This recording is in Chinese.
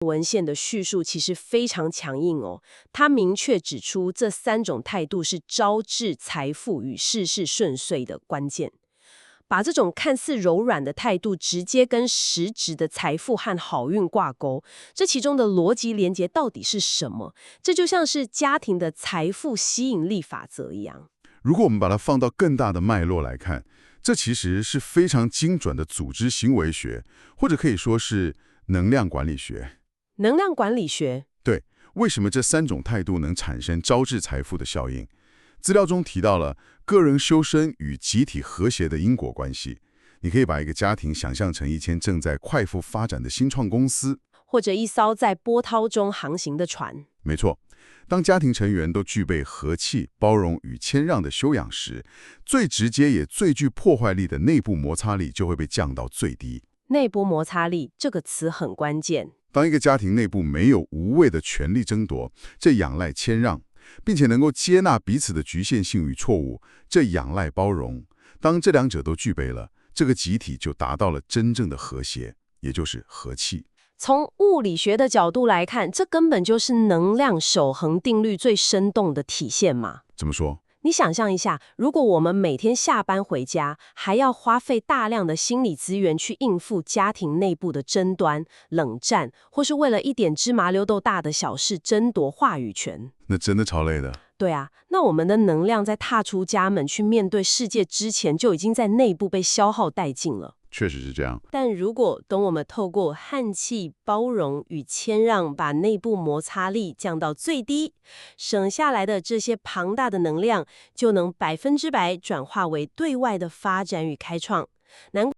文献的叙述其实非常强硬哦，它明确指出这3种态度是招致财富与事事顺遂的关键。把这种看似柔软的态度直接跟实质的财富和好运挂钩，这其中的逻辑连结到底是什么？这就像是家庭的财富吸引力法则一样。如果我们把它放到更大的脉络来看，这其实是非常精准的组织行为学，或者可以说是能量管理学。能量管理学，对，为什么这3种态度能产生招致财富的效应？资料中提到了个人修身与集体和谐的因果关系。你可以把一个家庭想象成一间正在快速发展的新创公司，或者一艘在波涛中航行的船。没错，当家庭成员都具备和气、包容与谦让的修养时，最直接也最具破坏力的内部摩擦力就会被降到最低。内部摩擦力这个词很关键。当一个家庭内部没有无谓的权力争夺，这仰赖谦让，并且能够接纳彼此的局限性与错误，这仰赖包容。当这2者都具备了，这个集体就达到了真正的和谐，也就是和气。从物理学的角度来看，这根本就是能量守恒定律最生动的体现嘛。怎么说？你想象一下，如果我们每天下班回家，还要花费大量的心理资源去应付家庭内部的争端、冷战，或是为了一点芝麻溜豆大的小事争夺话语权，那真的超累的。对啊，那我们的能量在踏出家门去面对世界之前，就已经在内部被消耗殆尽了。确实是这样。但如果等我们透过汉气、包容与谦让，把内部摩擦力降到最低，省下来的这些庞大的能量，就能100%转化为对外的发展与开创。难